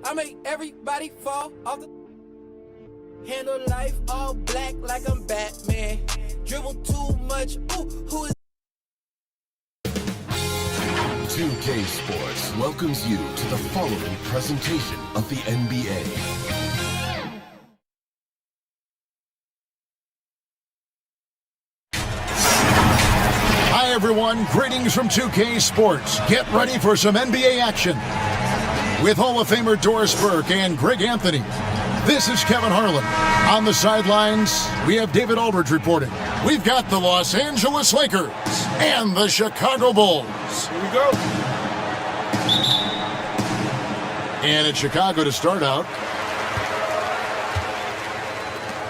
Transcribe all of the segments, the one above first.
I make everybody fall off the. Handle life all black like I'm Batman. Dribble too much. Ooh, who is 2K Sports welcomes you to the following presentation of the NBA. Hi everyone, greetings from 2K Sports. Get ready for some NBA action. With Hall of Famer Doris Burke and Greg Anthony, this is Kevin Harlan. On the sidelines, we have David Aldridge reporting. We've got the Los Angeles Lakers and the Chicago Bulls. Here we go. And it's Chicago to start out.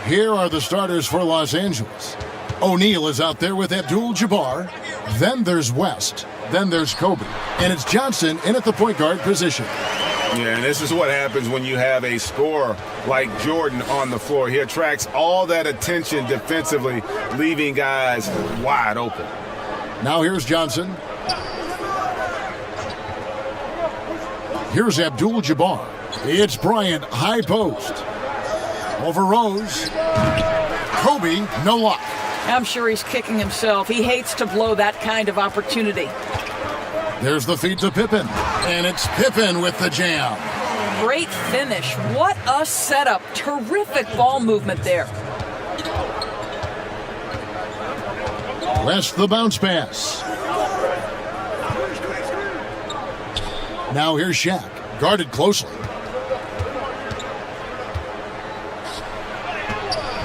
Here are the starters for Los Angeles. O'Neal is out there with Abdul-Jabbar. Then there's West. Then there's Kobe. And it's Johnson in at the point guard position. Yeah, and this is what happens when you have a scorer like Jordan on the floor. He attracts all that attention defensively, leaving guys wide open. Now here's Johnson. Here's Abdul-Jabbar. It's Bryant, high post. Over Rose. Kobe, no luck. I'm sure he's kicking himself. He hates to blow that kind of opportunity. There's the feed to Pippen. And it's Pippen with the jam. Great finish. What a setup. Terrific ball movement there. West the bounce pass. Now here's Shaq. Guarded closely.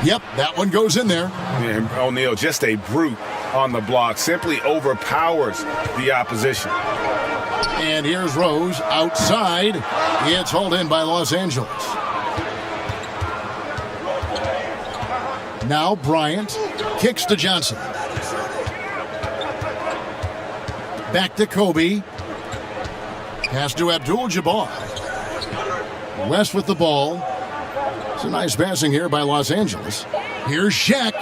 Yep, that one goes in there. And O'Neal, just a brute on the block, simply overpowers the opposition. And here's Rose outside. It's hauled in by Los Angeles. Now Bryant kicks to Johnson. Back to Kobe. Pass to Abdul-Jabbar. West with the ball. It's a nice passing here by Los Angeles. Here's Shaq.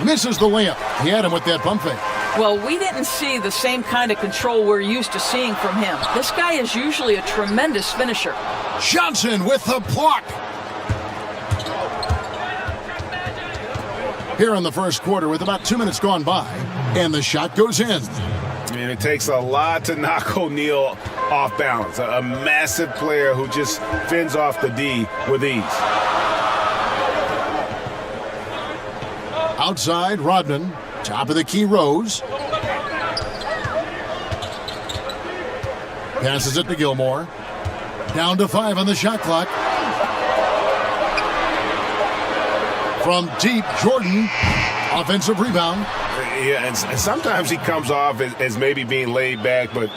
Misses the layup. He had him with that pump fake. Well, we didn't see the same kind of control we're used to seeing from him. This guy is usually a tremendous finisher. Johnson with the block. Here in the first quarter with about 2 minutes gone by. And the shot goes in. And it takes a lot to knock O'Neal off balance. A massive player who just fends off the D with ease. Outside, Rodman. Top of the key, Rose. Passes it to Gilmore. Down to 5 on the shot clock. From deep, Jordan. Offensive rebound. Yeah, and sometimes he comes off as maybe being laid back, but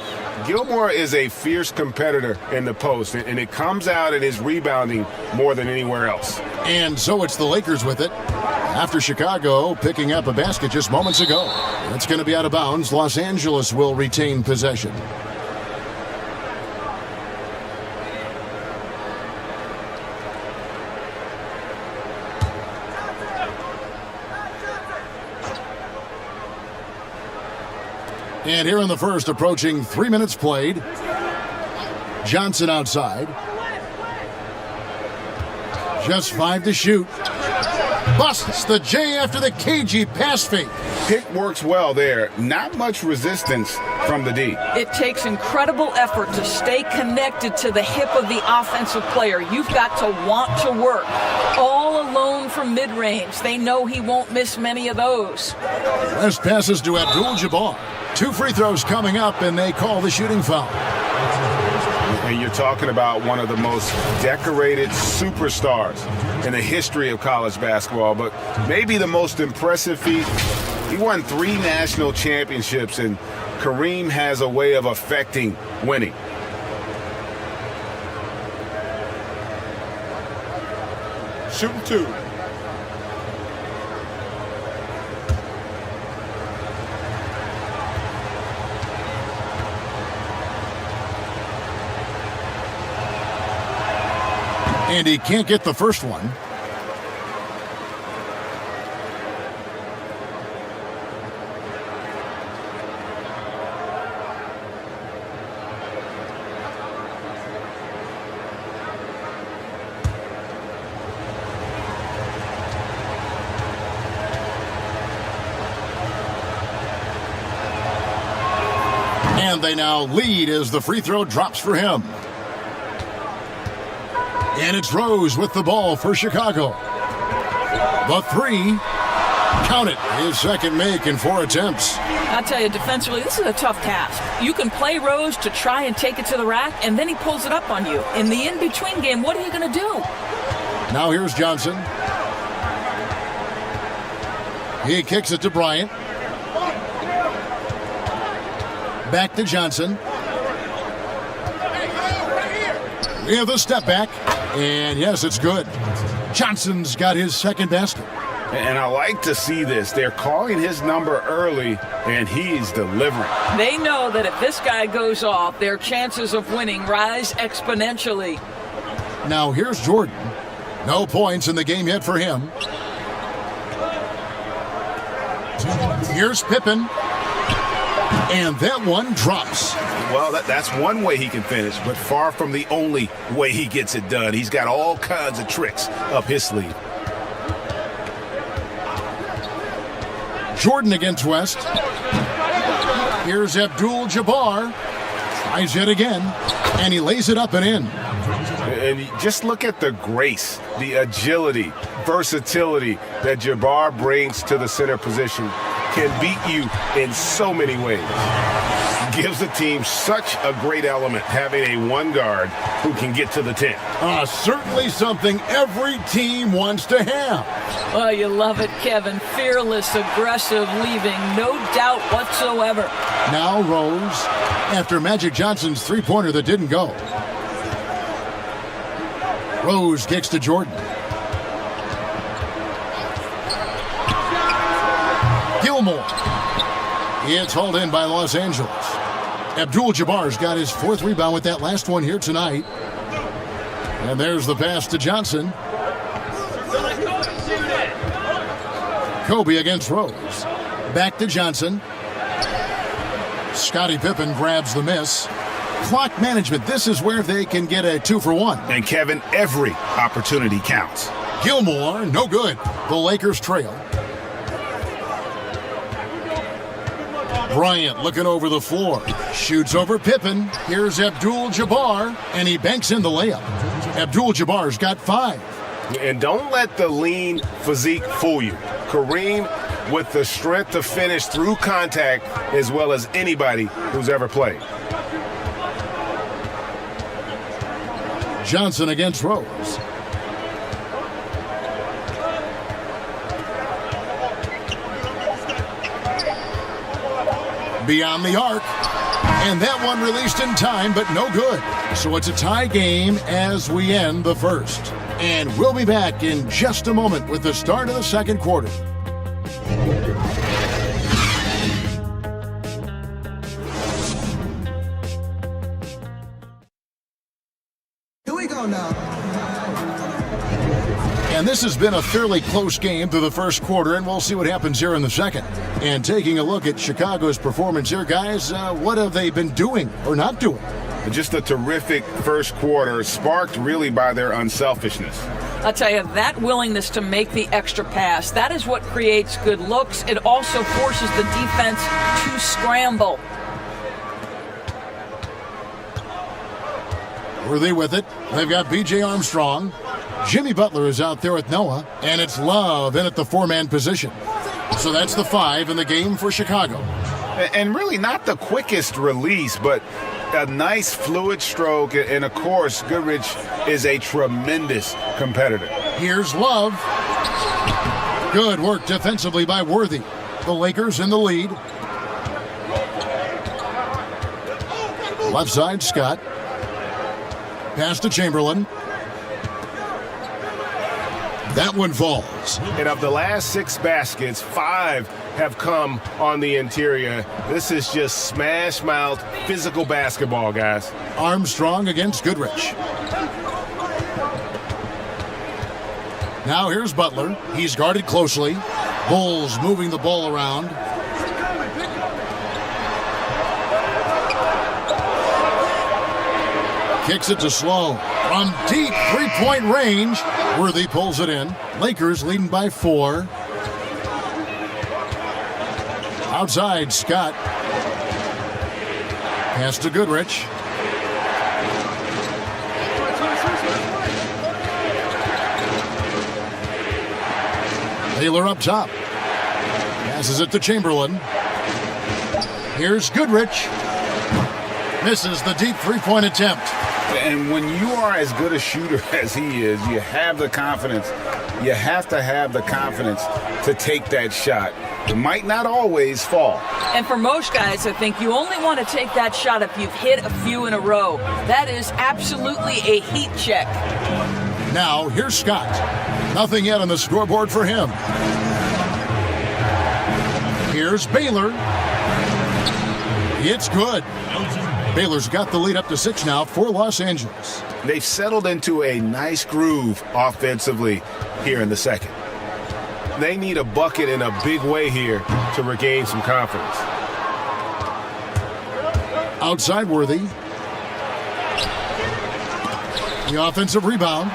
Gilmore is a fierce competitor in the post, and it comes out in his rebounding more than anywhere else. And so it's the Lakers with it. After Chicago picking up a basket just moments ago. That's going to be out of bounds. Los Angeles will retain possession. And here in the first, approaching 3 minutes played. Johnson outside. Just 5 to shoot. Busts the J after the cagey pass fake. Pick works well there. Not much resistance from the D. It takes incredible effort to stay connected to the hip of the offensive player. You've got to want to work. All alone from mid-range. They know he won't miss many of those. West passes to Abdul-Jabbar. 2 free throws coming up, and they call the shooting foul. And you're talking about one of the most decorated superstars in the history of college basketball, but maybe the most impressive feat. He won 3 national championships, and Kareem has a way of affecting winning. Shooting 2. And he can't get the first one. And they now lead as the free throw drops for him. And it's Rose with the ball for Chicago. The three, count it, his second make in 4 attempts. I tell you, defensively, this is a tough task. You can play Rose to try and take it to the rack, and then he pulls it up on you. In the in-between game, what are you going to do? Now here's Johnson. He kicks it to Bryant. Back to Johnson. We have a step back, and yes, it's good. Johnson's got his second basket. And I like to see this. They're calling his number early, and he's delivering. They know that if this guy goes off, their chances of winning rise exponentially. Now here's Jordan. No points in the game yet for him. Here's Pippen. And that one drops. Well, that's one way he can finish, but far from the only way he gets it done. He's got all kinds of tricks up his sleeve. Jordan against West. Here's Abdul-Jabbar. Tries it again, and he lays it up and in. And just look at the grace, the agility, versatility that Jabbar brings to the center position. Can beat you in so many ways. Gives the team such a great element having a one guard who can get to the 10. Certainly something every team wants to have. Oh, you love it, Kevin. Fearless, aggressive, leaving no doubt whatsoever. Now Rose, after Magic Johnson's three-pointer that didn't go. Rose kicks to Jordan. Gilmore. It's hauled in by Los Angeles. Abdul-Jabbar's got his 4th rebound with that last one here tonight. And there's the pass to Johnson. Kobe against Rose. Back to Johnson. Scottie Pippen grabs the miss. Clock management, this is where they can get a 2-for-1. And Kevin, every opportunity counts. Gilmore, no good. The Lakers trail. Bryant looking over the floor. Shoots over Pippen. Here's Abdul-Jabbar, and he banks in the layup. Abdul-Jabbar's got 5. And don't let the lean physique fool you. Kareem with the strength to finish through contact as well as anybody who's ever played. Johnson against Rose. Beyond the arc. And that one released in time, but no good. So it's a tie game as we end the first. And we'll be back in just a moment with the start of the second quarter. Here we go now. And this has been a fairly close game through the first quarter, and we'll see what happens here in the second. And taking a look at Chicago's performance here, guys, what have they been doing or not doing? Just a terrific first quarter, sparked really by their unselfishness. I'll tell you, that willingness to make the extra pass, that is what creates good looks. It also forces the defense to scramble. Worthy with it. They've got B.J. Armstrong. Jimmy Butler is out there with Noah, and it's Love in at the 4-man position. So that's the 5 in the game for Chicago. And really not the quickest release, but a nice fluid stroke. And of course, Goodrich is a tremendous competitor. Here's Love. Good work defensively by Worthy. The Lakers in the lead. Left side, Scott. Pass to Chamberlain. That one falls. And of the last 6 baskets, 5 have come on the interior. This is just smash mouth physical basketball, guys. Armstrong against Goodrich. Now here's Butler. He's guarded closely. Bulls moving the ball around. Kicks it to Slow. From deep three-point range, Worthy pulls it in. Lakers leading by 4. Outside, Scott. Pass to Goodrich. Baylor up top. Passes it to Chamberlain. Here's Goodrich. Misses the deep three-point attempt. And when you are as good a shooter as he is, you have the confidence. You have to have the confidence to take that shot. It might not always fall. And for most guys, I think you only want to take that shot if you've hit a few in a row. That is absolutely a heat check. Now, here's Scott. Nothing yet on the scoreboard for him. Here's Baylor. It's good. Baylor's got the lead up to 6 now for Los Angeles. They've settled into a nice groove offensively here in the second. They need a bucket in a big way here to regain some confidence. Outside Worthy. The offensive rebound.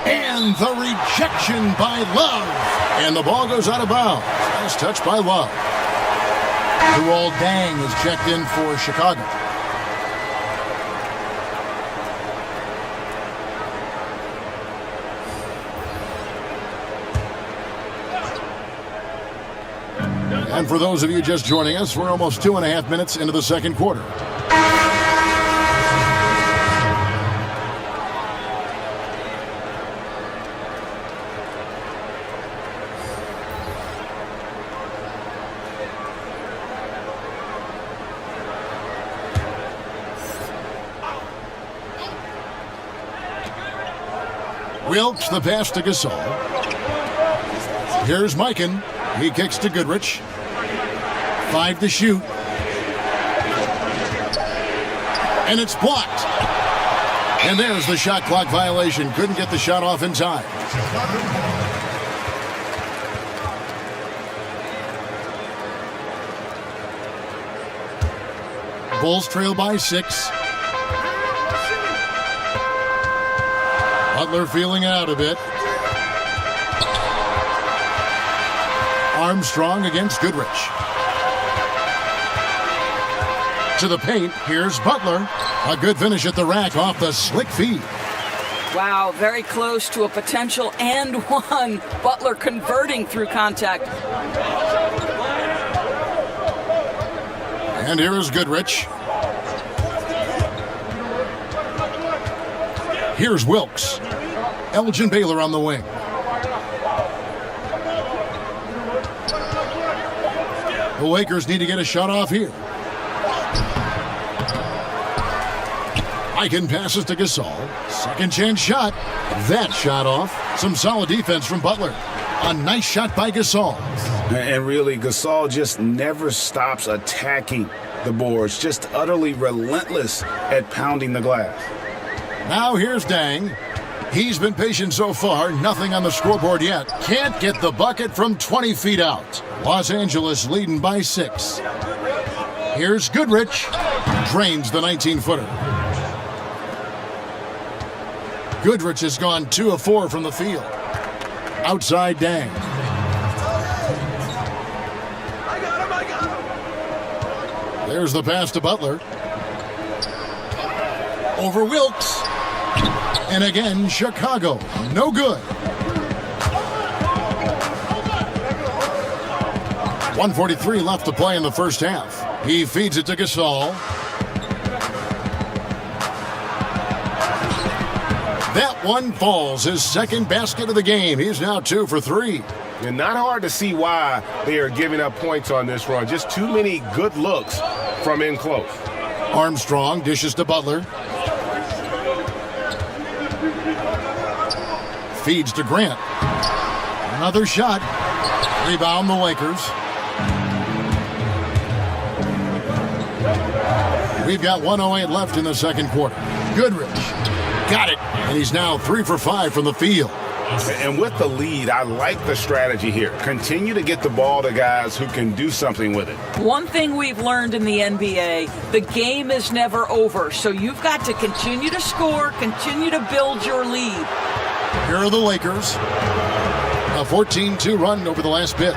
And the rejection by Love. And the ball goes out of bounds. Nice touch by Love. Luol Deng is checked in for Chicago. And for those of you just joining us, we're almost 2.5 minutes into the second quarter. Wilkes, the pass to Gasol. Here's Mikan. He kicks to Goodrich. 5 to shoot. And it's blocked. And there's the shot clock violation. Couldn't get the shot off in time. Bulls trail by 6. Butler feeling it out a bit. Armstrong against Goodrich. To the paint, here's Butler. A good finish at the rack off the slick feed. Wow, very close to a potential and one. Butler converting through contact. And here is Goodrich. Here's Wilkes. Elgin Baylor on the wing. The Lakers need to get a shot off here. Mikan passes to Gasol. Second chance shot. That shot off. Some solid defense from Butler. A nice shot by Gasol. And really, Gasol just never stops attacking the boards. Just utterly relentless at pounding the glass. Now here's Deng. He's been patient so far. Nothing on the scoreboard yet. Can't get the bucket from 20 feet out. Los Angeles leading by 6. Here's Goodrich. Drains the 19-footer. Goodrich has gone 2 of 4 from the field. Outside Deng. There's the pass to Butler. Over Wilkes. And again, Chicago. No good. 1:43 left to play in the first half. He feeds it to Gasol. That one falls. His second basket of the game. He's now 2 for 3. And not hard to see why they are giving up points on this run. Just too many good looks from in close. Armstrong dishes to Butler. Feeds to Grant. Another shot. Rebound the Lakers. We've got 1:08 left in the second quarter. Goodrich. Got it. And he's now 3 for 5 from the field. And with the lead, I like the strategy here. Continue to get the ball to guys who can do something with it. One thing we've learned in the NBA, the game is never over. So you've got to continue to score, continue to build your lead. Here are the Lakers. A 14-2 run over the last bit.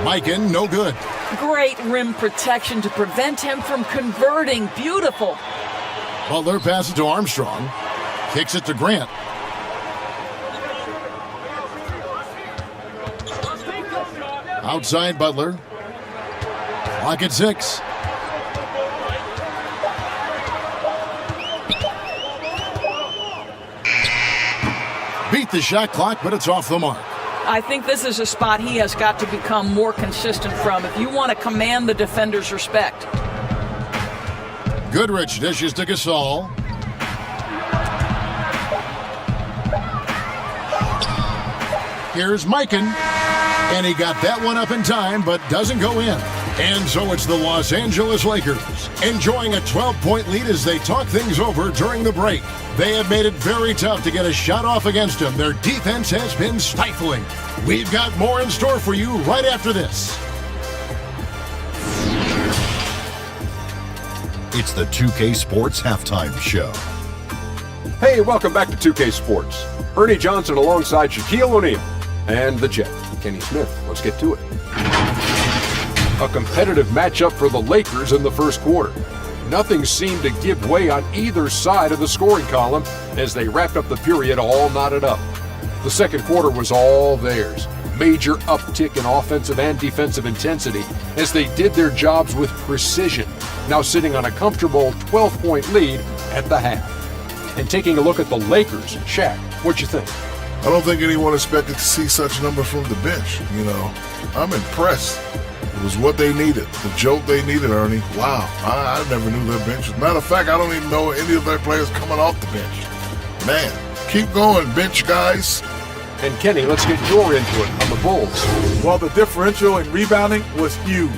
Mikan, no good. Great rim protection to prevent him from converting. Beautiful. Butler passes to Armstrong. Kicks it to Grant. Outside Butler. Clock at 6. Beat the shot clock, but it's off the mark. I think this is a spot he has got to become more consistent from if you want to command the defender's respect. Goodrich dishes to Gasol. Here's Mikan. And he got that one up in time, but doesn't go in. And so it's the Los Angeles Lakers enjoying a 12-point lead as they talk things over during the break. They have made it very tough to get a shot off against them. Their defense has been stifling. We've got more in store for you right after this. It's the 2K Sports Halftime Show. Hey, welcome back to 2K Sports. Ernie Johnson alongside Shaquille O'Neal and the Jet, Kenny Smith. Let's get to it. A competitive matchup for the Lakers in the first quarter. Nothing seemed to give way on either side of the scoring column as they wrapped up the period all knotted up. The second quarter was all theirs. Major uptick in offensive and defensive intensity as they did their jobs with precision, now sitting on a comfortable 12-point lead at the half. And taking a look at the Lakers, Shaq, what you think? I don't think anyone expected to see such numbers from the bench. I'm impressed. It was what they needed, the jolt they needed, Ernie. Wow, I never knew their bench. As a matter of fact, I don't even know any of their players coming off the bench. Man, keep going, bench guys. And Kenny, let's get your input on the Bulls. Well, the differential in rebounding was huge.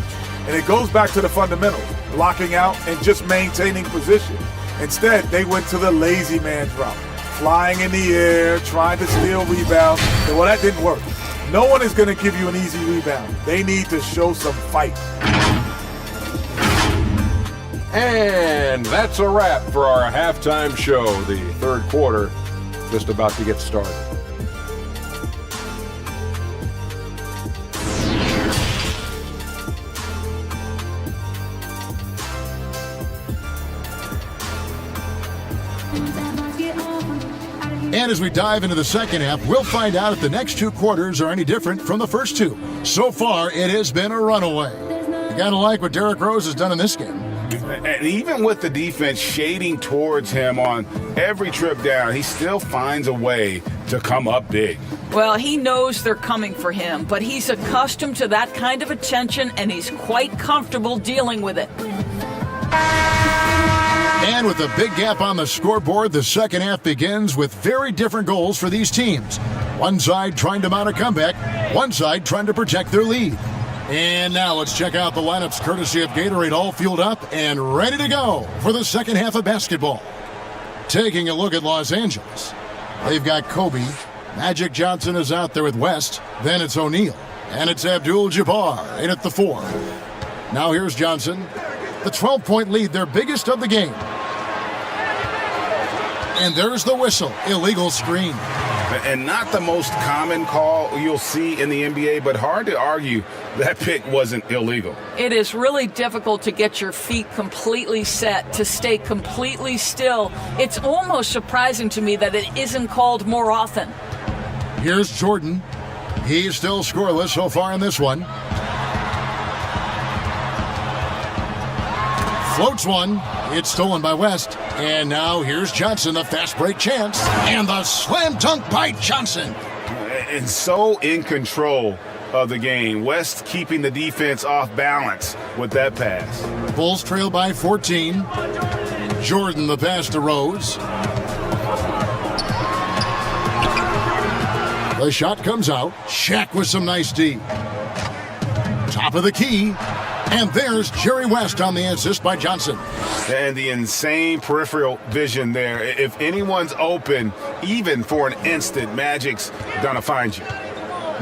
And it goes back to the fundamentals, blocking out and just maintaining position. Instead, they went to the lazy man's route, flying in the air, trying to steal rebounds. And well, that didn't work. No one is going to give you an easy rebound. They need to show some fight. And that's a wrap for our halftime show. The third quarter just about to get started. And as we dive into the second half, we'll find out if the next two quarters are any different from the first two. So far, it has been a runaway. You gotta like what Derrick Rose has done in this game. And even with the defense shading towards him on every trip down, he still finds a way to come up big. Well, he knows they're coming for him, but he's accustomed to that kind of attention, and he's quite comfortable dealing with it. And with a big gap on the scoreboard, the second half begins with very different goals for these teams. One side trying to mount a comeback, one side trying to protect their lead. And now let's check out the lineups courtesy of Gatorade, all fueled up and ready to go for the second half of basketball. Taking a look at Los Angeles, they've got Kobe. Magic Johnson is out there with West. Then it's O'Neal. And it's Abdul-Jabbar in at the 4. Now here's Johnson. The 12-point lead, their biggest of the game. And there's the whistle. Illegal screen. And not the most common call you'll see in the NBA, but hard to argue that pick wasn't illegal. It is really difficult to get your feet completely set, to stay completely still. It's almost surprising to me that it isn't called more often. Here's Jordan. He's still scoreless so far in this one. Floats one. It's stolen by West. And now here's Johnson, the fast break chance. And the slam dunk by Johnson. And so in control of the game. West keeping the defense off balance with that pass. Bulls trail by 14. Jordan the pass to Rose. The shot comes out. Shaq with some nice D. Top of the key. And there's Jerry West on the assist by Johnson. And the insane peripheral vision there. If anyone's open, even for an instant, Magic's gonna find you.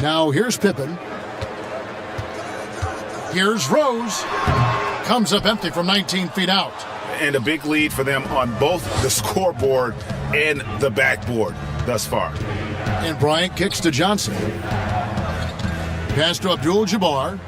Now here's Pippen. Here's Rose. Comes up empty from 19 feet out. And a big lead for them on both the scoreboard and the backboard thus far. And Bryant kicks to Johnson. Pass to Abdul-Jabbar.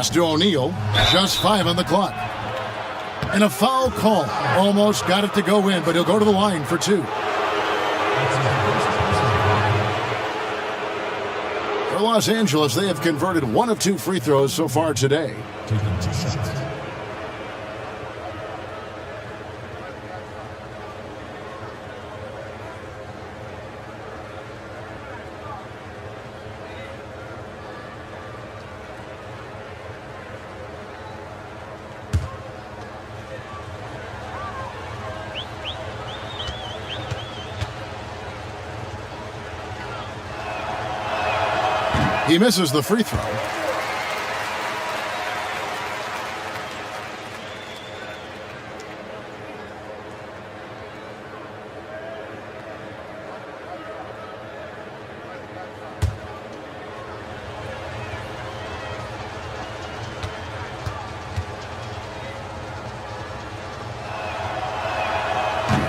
Pass to O'Neal. Just 5 on the clock. And a foul call. Almost got it to go in, but he'll go to the line for 2. For Los Angeles, they have converted 1 of 2 free throws so far today. He misses the free throw.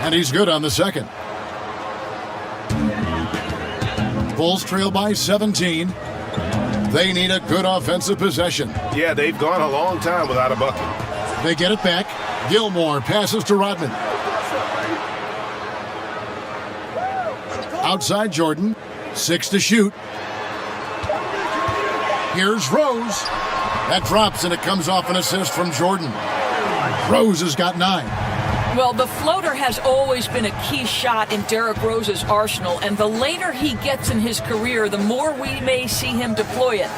And he's good on the second. Bulls trail by 17. They need a good offensive possession. Yeah, they've gone a long time without a bucket. They get it back. Gilmore passes to Rodman. Outside Jordan. 6 to shoot. Here's Rose. That drops and it comes off an assist from Jordan. Rose has got 9. Well, the floater has always been a key shot in Derrick Rose's arsenal, and the later he gets in his career, the more we may see him deploy it.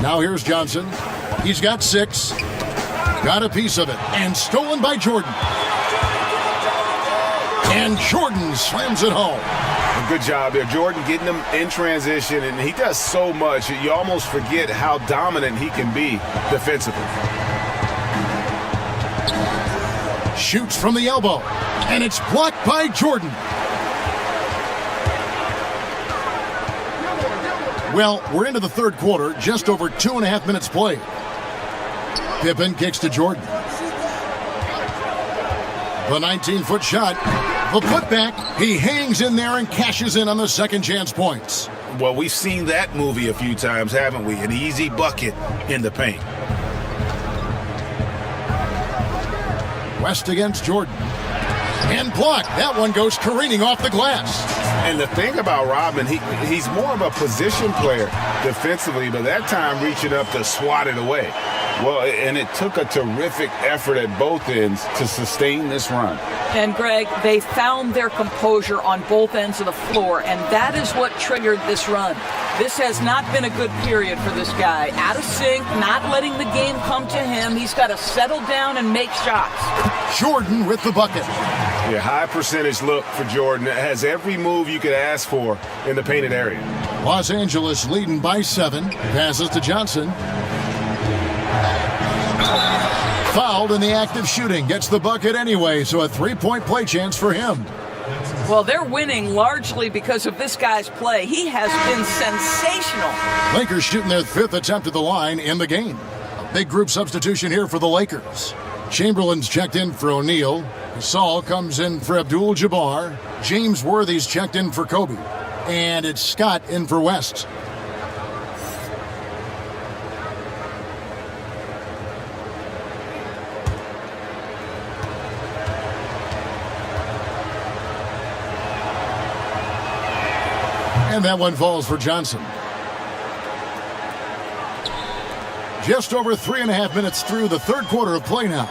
Now here's Johnson. He's got 6. Got a piece of it, and stolen by Jordan. And Jordan slams it home. Good job there. Jordan getting him in transition, and he does so much. You almost forget how dominant he can be defensively. Shoots from the elbow, and it's blocked by Jordan. Well, we're into the third quarter, just over 2.5 minutes played. Pippen kicks to Jordan. The 19-foot shot, the putback, he hangs in there and cashes in on the second chance points. Well, we've seen that movie a few times, haven't we? An easy bucket in the paint. West against Jordan. And blocked. That one goes careening off the glass. And the thing about Rodman, he's more of a position player defensively, but that time reaching up to swat it away. Well, and it took a terrific effort at both ends to sustain this run. And, Greg, they found their composure on both ends of the floor, and that is what triggered this run. This has not been a good period for this guy. Out of sync, not letting the game come to him. He's got to settle down and make shots. Jordan with the bucket. Yeah, high percentage look for Jordan. It has every move you could ask for in the painted area. Los Angeles leading by 7. Passes to Johnson. Fouled in the act of shooting. Gets the bucket anyway, so a 3-point play chance for him. Well, they're winning largely because of this guy's play. He has been sensational. Lakers shooting their 5th attempt at the line in the game. A big group substitution here for the Lakers. Chamberlain's checked in for O'Neal. Gasol comes in for Abdul-Jabbar. James Worthy's checked in for Kobe. And it's Scott in for West. And that one falls for Johnson. Just over 3.5 minutes through the third quarter of play now.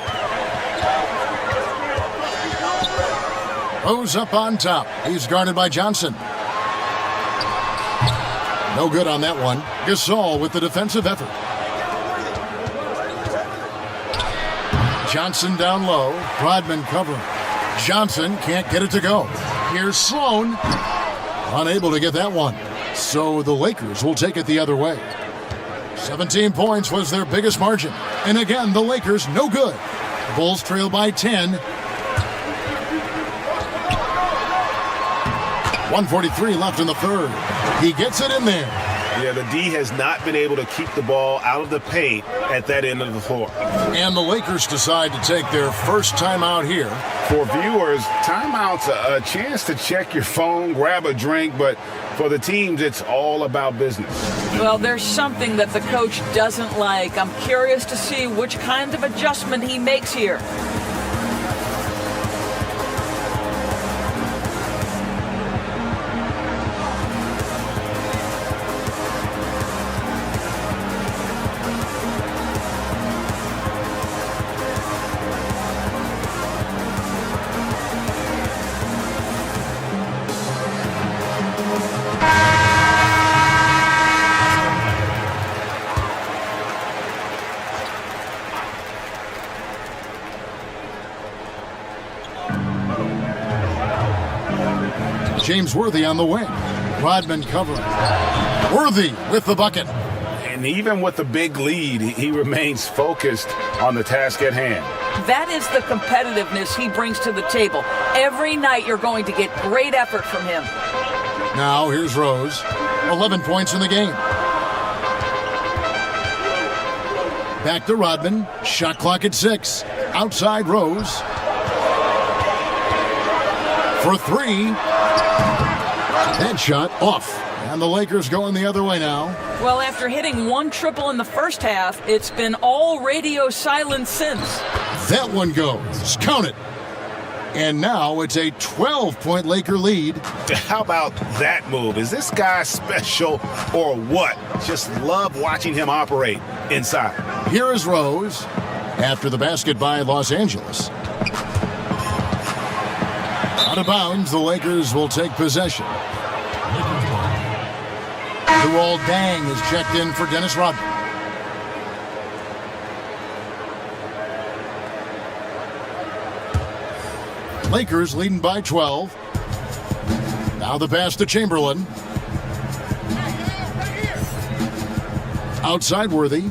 Rose up on top. He's guarded by Johnson. No good on that one. Gasol with the defensive effort. Johnson down low. Rodman covering. Johnson can't get it to go. Here's Sloan. Unable to get that one. So the Lakers will take it the other way. 17 points was their biggest margin. And again, the Lakers no good. Bulls trail by 10. 1:43 left in the third. He gets it in there. Yeah, the D has not been able to keep the ball out of the paint at that end of the floor. And the Lakers decide to take their first timeout here. For viewers, timeout's a chance to check your phone, grab a drink, but for the teams, it's all about business. Well, there's something that the coach doesn't like. I'm curious to see which kind of adjustment he makes here. James Worthy on the wing. Rodman covering. Worthy with the bucket. And even with the big lead, he remains focused on the task at hand. That is the competitiveness he brings to the table. Every night you're going to get great effort from him. Now here's Rose. 11 points in the game. Back to Rodman. Shot clock at 6. Outside Rose. For 3. That shot off. And the Lakers going the other way now. Well, after hitting one triple in the first half, it's been all radio silence since. That one goes. Count it. And now it's a 12-point Laker lead. How about that move? Is this guy special or what? Just love watching him operate inside. Here is Rose after the basket by Los Angeles. Out of bounds, the Lakers will take possession. Luol Deng is checked in for Dennis Rodman. Lakers leading by 12. Now the pass to Chamberlain. Outside Worthy.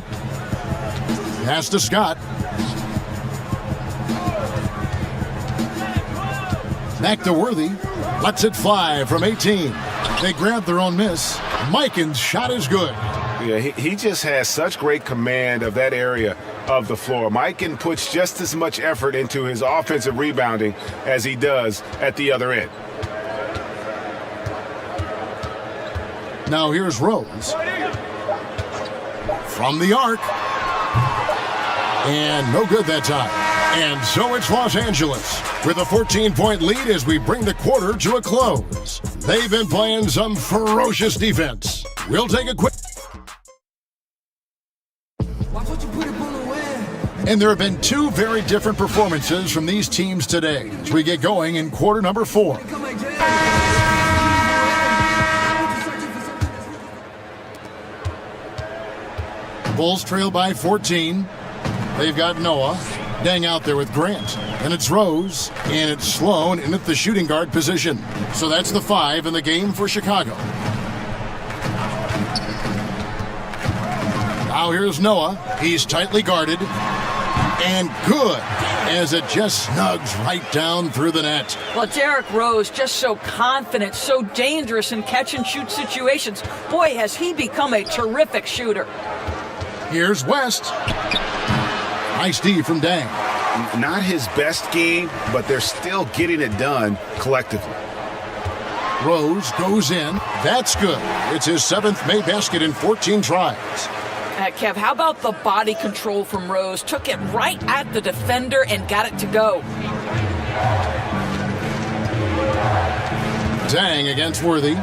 Pass to Scott. Back to Worthy. Lets it fly from 18. They grab their own miss. Mikan's shot is good. Yeah, he just has such great command of that area of the floor. Mikan puts just as much effort into his offensive rebounding as he does at the other end. Now here's Rose. From the arc. And no good that time. And so it's Los Angeles with a 14-point lead as we bring the quarter to a close. They've been playing some ferocious defense. We'll take a quick... And there have been two very different performances from these teams today as we get going in quarter number 4. Bulls trail by 14. They've got Noah. Deng out there with Grant. And it's Rose. And it's Sloan in at the shooting guard position. So that's the 5 in the game for Chicago. Now here's Noah. He's tightly guarded. And good, as it just snugs right down through the net. Well, Derrick Rose just so confident, so dangerous in catch-and-shoot situations. Boy, has he become a terrific shooter. Here's West. Nice D from Deng. Not his best game, but they're still getting it done collectively. Rose goes in. That's good. It's his 7th made basket in 14 tries. Kev, how about the body control from Rose? Took it right at the defender and got it to go. Deng against Worthy.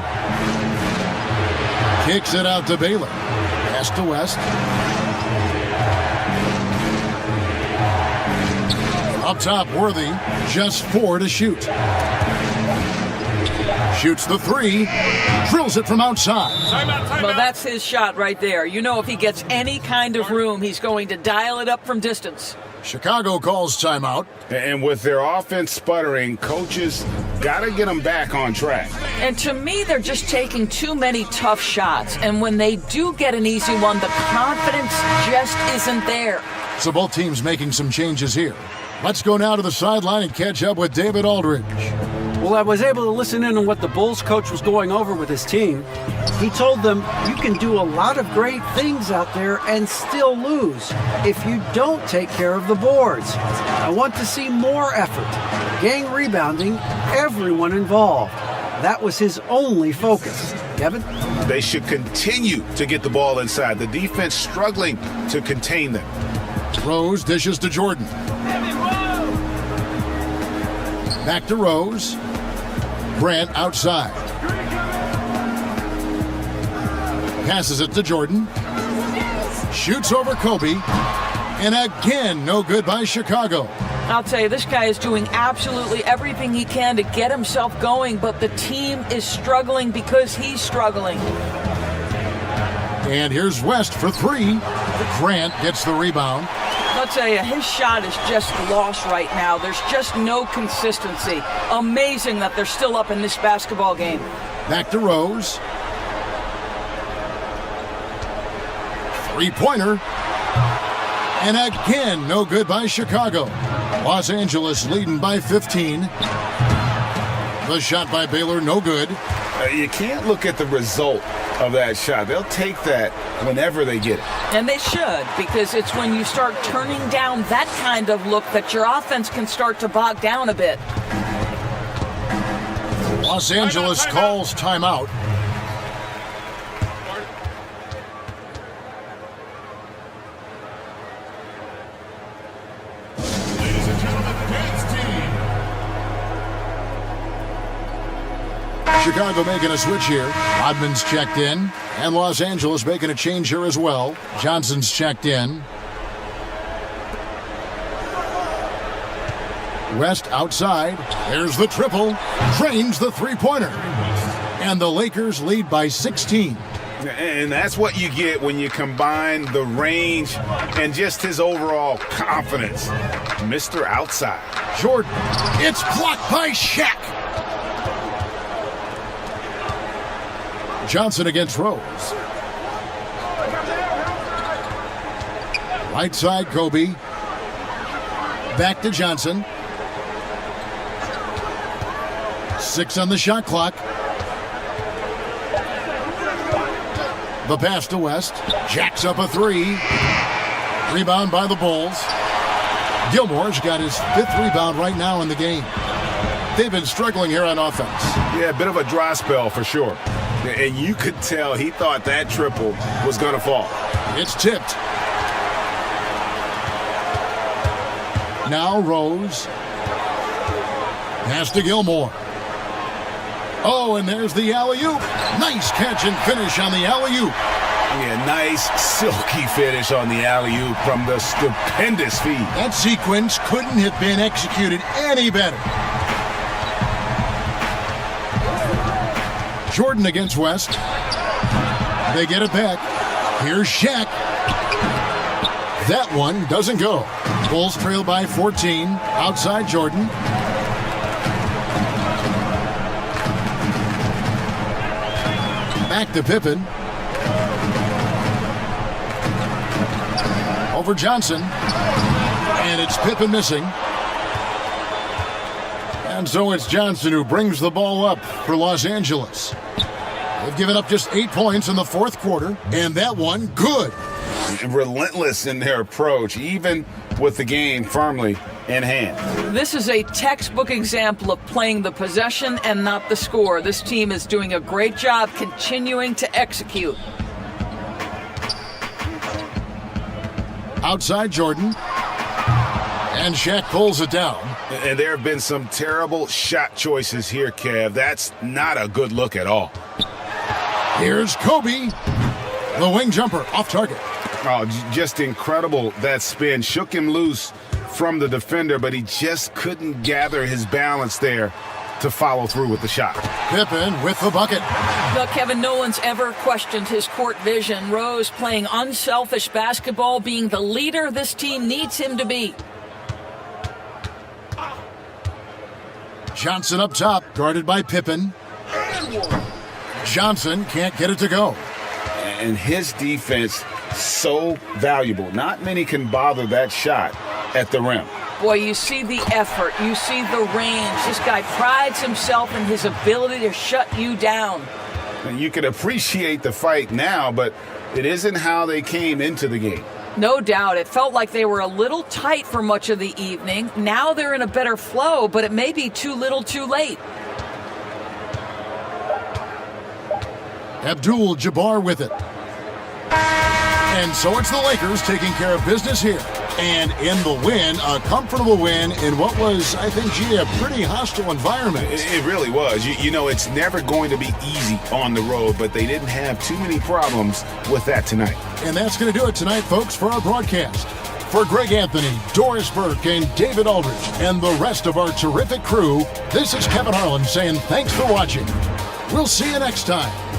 Kicks it out to Baylor. Pass to West. Up top, Worthy. Just 4 to shoot. Shoots the 3. Drills it from outside. Well, that's his shot right there. You know, if he gets any kind of room, he's going to dial it up from distance. Chicago calls timeout. And with their offense sputtering, coaches got to get them back on track. And to me, they're just taking too many tough shots. And when they do get an easy one, the confidence just isn't there. So both teams making some changes here. Let's go now to the sideline and catch up with David Aldridge. Well, I was able to listen in on what the Bulls coach was going over with his team. He told them, you can do a lot of great things out there and still lose if you don't take care of the boards. I want to see more effort, gang rebounding, everyone involved. That was his only focus. Kevin? They should continue to get the ball inside. The defense struggling to contain them. Rose dishes to Jordan. Back to Rose. Grant outside. Passes it to Jordan. Shoots over Kobe. And again, no good by Chicago. I'll tell you, this guy is doing absolutely everything he can to get himself going, but the team is struggling because he's struggling. And here's West for three. Grant gets the rebound. I'll tell you, his shot is just lost right now. There's just no consistency. Amazing that they're still up in this basketball game. Back to Rose. Three-pointer. And again, no good by Chicago. Los Angeles leading by 15. The shot by Baylor, no good. You can't look at the result of that shot. They'll take that whenever they get it. And they should, because it's when you start turning down that kind of look that your offense can start to bog down a bit. Los Angeles calls timeout. Chicago making a switch here. Rodman's checked in. And Los Angeles making a change here as well. Johnson's checked in. West outside. There's the triple. Drains the three-pointer. And the Lakers lead by 16. And that's what you get when you combine the range and just his overall confidence. Mr. Outside. Jordan. It's blocked by Shaq. Johnson against Rose. Right side, Kobe. Back to Johnson. 6 on the shot clock. The pass to West. Jacks up a three. Rebound by the Bulls. Gilmore's got his 5th rebound right now in the game. They've been struggling here on offense. Yeah, a bit of a dry spell for sure. And you could tell he thought that triple was going to fall. It's tipped. Now Rose. Pass to Gilmore. Oh, and there's the alley-oop. Nice catch and finish on the alley-oop. Yeah, nice silky finish on the alley-oop from the stupendous feed. That sequence couldn't have been executed any better. Jordan against West. They get it back. Here's Shaq. That one doesn't go. Bulls trail by 14. Outside Jordan. Back to Pippen. Over Johnson. And it's Pippen missing. And so it's Johnson who brings the ball up for Los Angeles. They've given up just 8 points in the 4th quarter, and that one, good. Relentless in their approach, even with the game firmly in hand. This is a textbook example of playing the possession and not the score. This team is doing a great job continuing to execute. Outside Jordan. And Shaq pulls it down. And there have been some terrible shot choices here, Kev. That's not a good look at all. Here's Kobe. The wing jumper off target. Oh, just incredible, that spin. Shook him loose from the defender, but he just couldn't gather his balance there to follow through with the shot. Pippen with the bucket. Look, Kevin, no one's ever questioned his court vision. Rose playing unselfish basketball, being the leader this team needs him to be. Johnson up top, guarded by Pippen. Johnson can't get it to go. And his defense so valuable. Not many can bother that shot at the rim. Boy, you see the effort. You see the range. This guy prides himself in his ability to shut you down. And you can appreciate the fight now, but it isn't how they came into the game. No doubt. It felt like they were a little tight for much of the evening. Now they're in a better flow, but it may be too little too late. Abdul-Jabbar with it. And so it's the Lakers taking care of business here. And in the win, a comfortable win in what was, I think, a pretty hostile environment. It really was. You know, it's never going to be easy on the road, but they didn't have too many problems with that tonight. And that's going to do it tonight, folks, for our broadcast. For Greg Anthony, Doris Burke, and David Aldridge, and the rest of our terrific crew, this is Kevin Harlan saying thanks for watching. We'll see you next time.